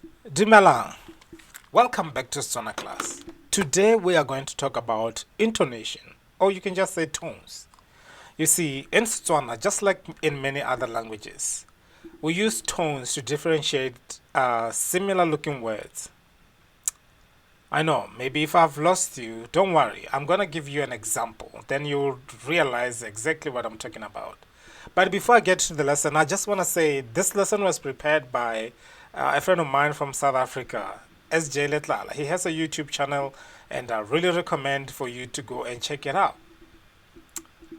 Dumelang, welcome back to Setswana Class. Today we are going to talk about intonation, or you can just say tones. You see, in Setswana, just like in many other languages, we use tones to differentiate similar looking words. I know, maybe if I've lost you, don't worry, I'm gonna give you an example, then you'll realize exactly what I'm talking about. But before I get to the lesson, I just want to say this lesson was prepared by a friend of mine from South Africa, SJ Letlala. He has a YouTube channel, and I really recommend for you to go and check it out.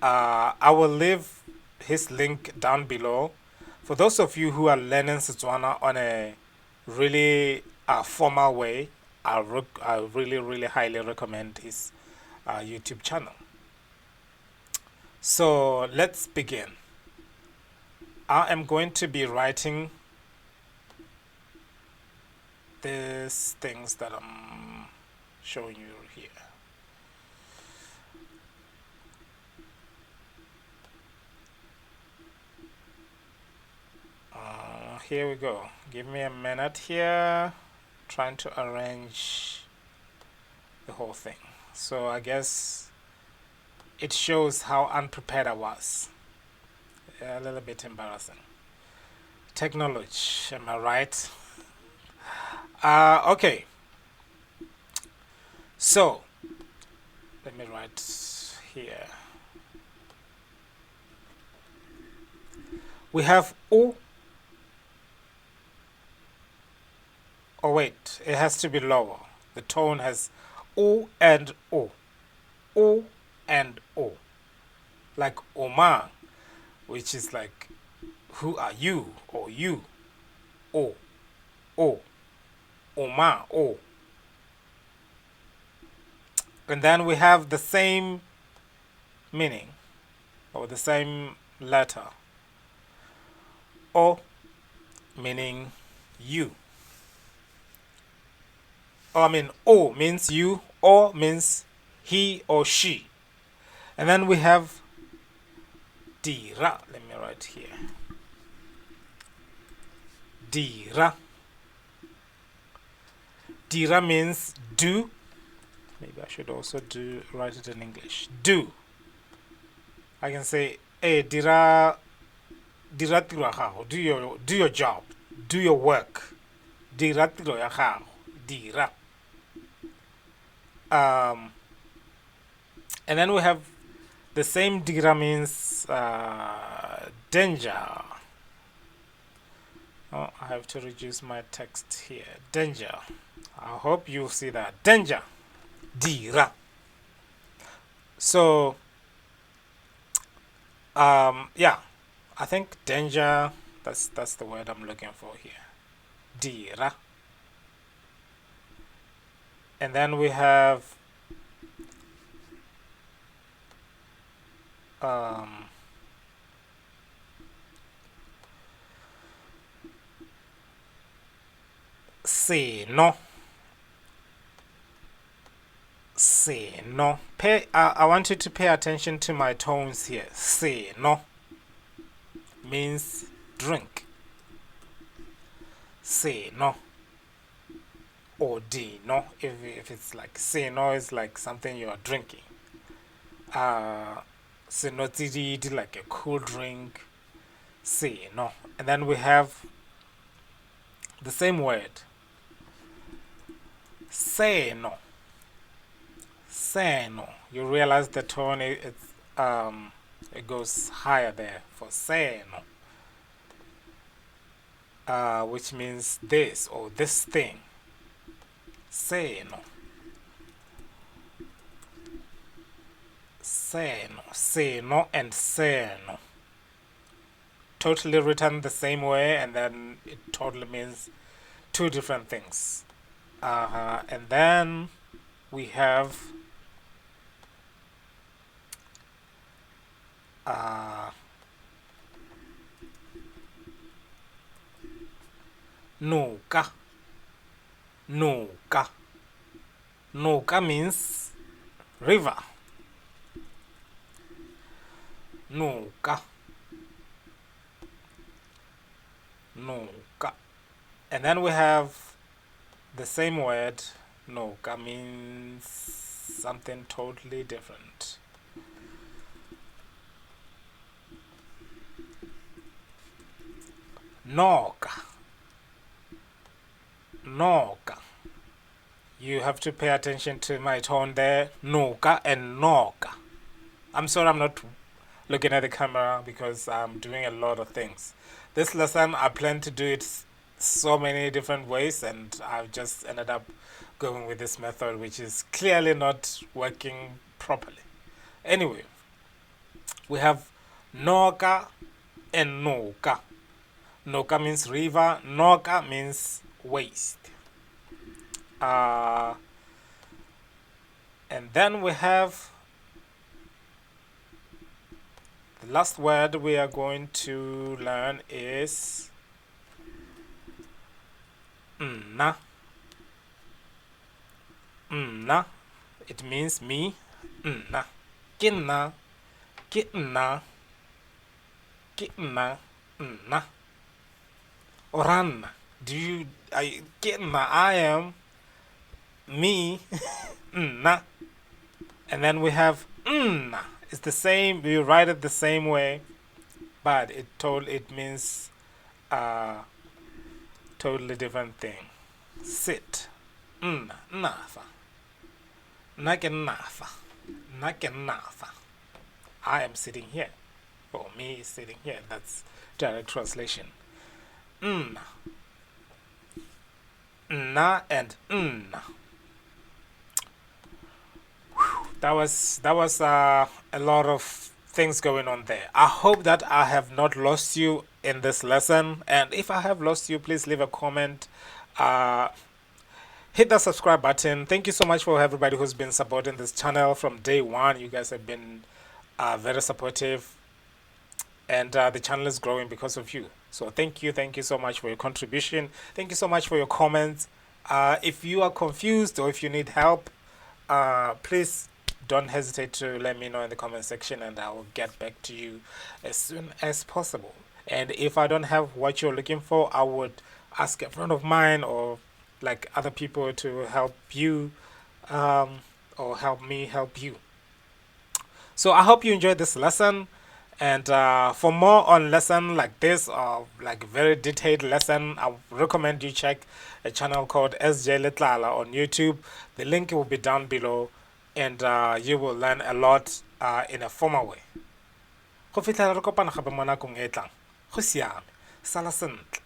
I will leave his link down below. For those of you who are learning Setswana on a really formal way, I really highly recommend his YouTube channel. So let's begin. I am going to be writing these things that I'm showing you here. Here we go. Give me a minute here. Trying to arrange the whole thing. So I guess it shows how unprepared I was. A little bit embarrassing. Technology, am I right? Okay. So let me write here. We have O. Oh wait, it has to be lower. The tone has O and O. O and O. Like Oma, which is like who are you or you. O. O. Oma. O. And then we have the same meaning or the same letter. O meaning you. O means you, O means he or she. And then we have Dira. Let me write here. Dira. Dira means do. Maybe I should also write it in English. Do. I can say, hey, Dira tiro ya gago. Do your job. Do your work. Dira tiro ya gago. Dira. And then we have the same Dira means danger. Oh, I have to reduce my text here. Danger. I hope you see that. Danger. Dira. So, yeah, I think danger, that's the word I'm looking for here. Dira. And then we have Sino. Sino. I want you to pay attention to my tones here. Sino means drink. Sino. Or dino, if it's like sino is like something you are drinking. Sino tidi like a cool drink. Sino. And then we have the same word. Seno. Seno. You realize the tone it goes higher there for seno. Which means this or this thing. Seno. Seno. Seno and seno. Totally written the same way, and then it totally means two different things. And then we have Noga. Noga. Noga means river. Noga. Noga. And then we have the same word, Noga, means something totally different. Noga. Noga. You have to pay attention to my tone there. Noga and Noka. I'm sorry I'm not looking at the camera because I'm doing a lot of things. This lesson I plan to do it so many different ways, and I've just ended up going with this method, which is clearly not working properly. Anyway, we have Noga and Noka. Noka means river, Noga means waste. And then we have the last word we are going to learn is na. Na. It means me. Na. Kinna. Kitna. Kitna. Na. Oran. Do you kitna? I am me. Na. And then we have na. It's the same. We write it the same way, but it means totally different thing. Sit. Nafa. Nafa. Nafa. I am sitting here. Or me is sitting here. That's direct translation. Na and That was a lot of things going on there. I hope that I have not lost you in this lesson, and if I have lost you, please leave a comment. Hit the subscribe button. Thank you so much for everybody who's been supporting this channel from day one. You guys have been very supportive, and the channel is growing because of you. So thank you so much for your contribution. Thank you so much for your comments. If you are confused or if you need help, please don't hesitate to let me know in the comment section, and I will get back to you as soon as possible. And if I don't have what you're looking for, I would ask a friend of mine or like other people to help you, or help me help you. So I hope you enjoyed this lesson, and for more on lesson like this, or like very detailed lesson, I recommend you check a channel called SJ Letlala on YouTube. The link will be down below, and you will learn a lot in a formal way. Go fitlhela re kopana gape mo nakong e tlang. Go siame. Sala sentle.